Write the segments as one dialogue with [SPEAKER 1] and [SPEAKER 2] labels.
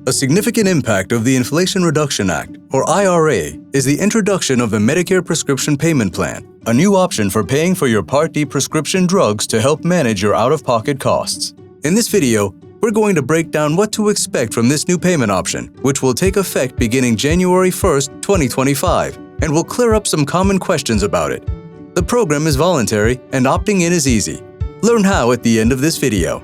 [SPEAKER 1] A significant impact of the Inflation Reduction Act, or IRA, is the introduction of the Medicare Prescription Payment Plan, a new option for paying for your Part D prescription drugs to help manage your out-of-pocket costs. In this video, we're going to break down what to expect from this new payment option, which will take effect beginning January 1st, 2025, and will clear up some common questions about it. The program is voluntary and opting in is easy. Learn how at the end of this video.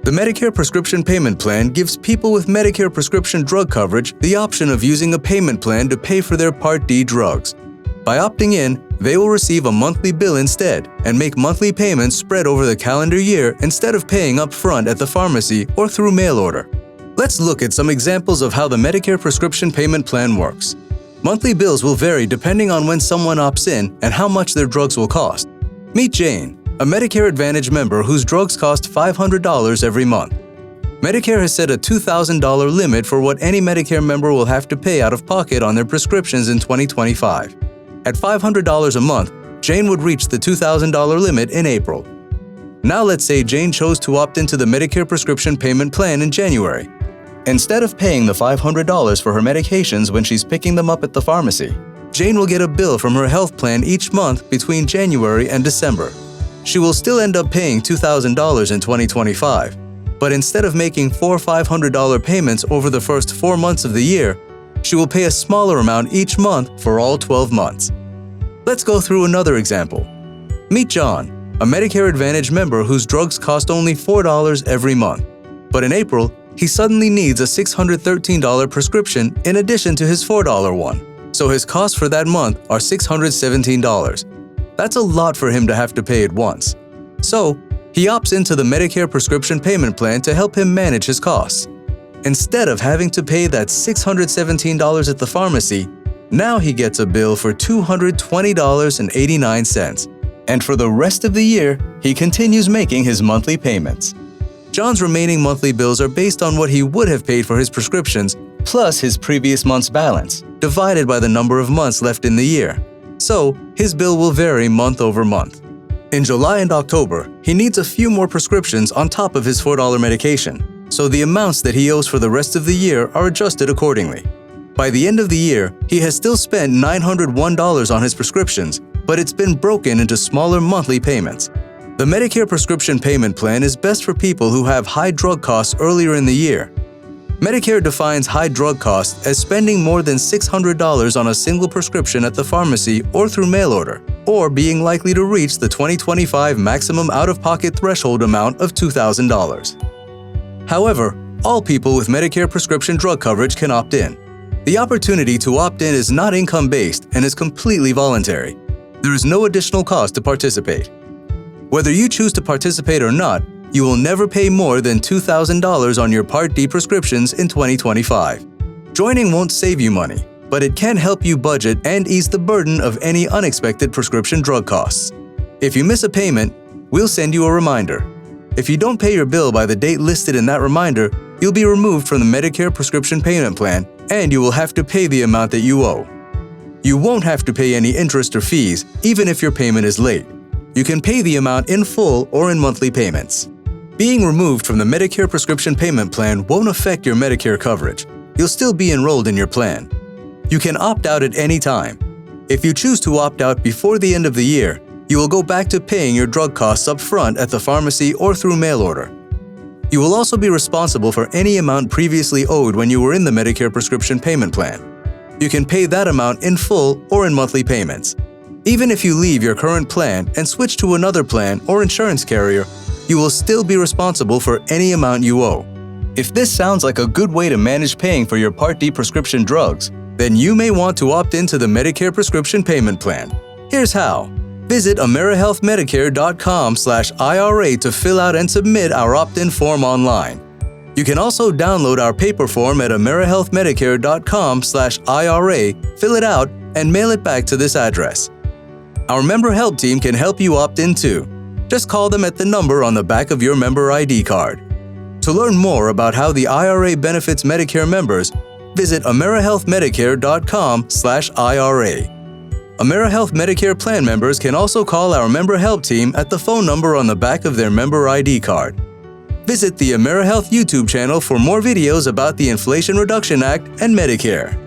[SPEAKER 1] The Medicare Prescription Payment Plan gives people with Medicare prescription drug coverage the option of using a payment plan to pay for their Part D drugs. By opting in, they will receive a monthly bill instead and make monthly payments spread over the calendar year instead of paying up front at the pharmacy or through mail order. Let's look at some examples of how the Medicare Prescription Payment Plan works. Monthly bills will vary depending on when someone opts in and how much their drugs will cost. Meet Jane, a Medicare Advantage member whose drugs cost $500 every month. Medicare has set a $2,000 limit for what any Medicare member will have to pay out of pocket on their prescriptions in 2025. At $500 a month, Jane would reach the $2,000 limit in April. Now let's say Jane chose to opt into the Medicare Prescription Payment Plan in January. Instead of paying the $500 for her medications when she's picking them up at the pharmacy, Jane will get a bill from her health plan each month between January and December. She will still end up paying $2,000 in 2025, but instead of making four $500 payments over the first 4 months of the year, she will pay a smaller amount each month for all 12 months. Let's go through another example. Meet John, a Medicare Advantage member whose drugs cost only $4 every month. But in April, he suddenly needs a $613 prescription in addition to his $4 one, so his costs for that month are $617. That's a lot for him to have to pay at once. So, he opts into the Medicare Prescription Payment Plan to help him manage his costs. Instead of having to pay that $617 at the pharmacy, now he gets a bill for $220.89. And for the rest of the year, he continues making his monthly payments. John's remaining monthly bills are based on what he would have paid for his prescriptions, plus his previous month's balance, divided by the number of months left in the year. So, his bill will vary month over month. In July and October, he needs a few more prescriptions on top of his $4 medication, so the amounts that he owes for the rest of the year are adjusted accordingly. By the end of the year, he has still spent $901 on his prescriptions, but it's been broken into smaller monthly payments. The Medicare Prescription Payment Plan is best for people who have high drug costs earlier in the year. Medicare defines high drug costs as spending more than $600 on a single prescription at the pharmacy or through mail order, or being likely to reach the 2025 maximum out-of-pocket threshold amount of $2,000. However, all people with Medicare prescription drug coverage can opt in. The opportunity to opt in is not income-based and is completely voluntary. There is no additional cost to participate. Whether you choose to participate or not, you will never pay more than $2,000 on your Part D prescriptions in 2025. Joining won't save you money, but it can help you budget and ease the burden of any unexpected prescription drug costs. If you miss a payment, we'll send you a reminder. If you don't pay your bill by the date listed in that reminder, you'll be removed from the Medicare Prescription Payment Plan, and you will have to pay the amount that you owe. You won't have to pay any interest or fees, even if your payment is late. You can pay the amount in full or in monthly payments. Being removed from the Medicare Prescription Payment Plan won't affect your Medicare coverage. You'll still be enrolled in your plan. You can opt out at any time. If you choose to opt out before the end of the year, you will go back to paying your drug costs up front at the pharmacy or through mail order. You will also be responsible for any amount previously owed when you were in the Medicare Prescription Payment Plan. You can pay that amount in full or in monthly payments. Even if you leave your current plan and switch to another plan or insurance carrier, you will still be responsible for any amount you owe. If this sounds like a good way to manage paying for your Part D prescription drugs, then you may want to opt into the Medicare Prescription Payment Plan. Here's how. Visit AmeriHealthMedicare.com/IRA to fill out and submit our opt-in form online. You can also download our paper form at AmeriHealthMedicare.com/IRA, fill it out, and mail it back to this address. Our member help team can help you opt in too. Just call them at the number on the back of your member ID card. To learn more about how the IRA benefits Medicare members, visit AmeriHealthMedicare.com/IRA. AmeriHealth Medicare plan members can also call our member help team at the phone number on the back of their member ID card. Visit the AmeriHealth YouTube channel for more videos about the Inflation Reduction Act and Medicare.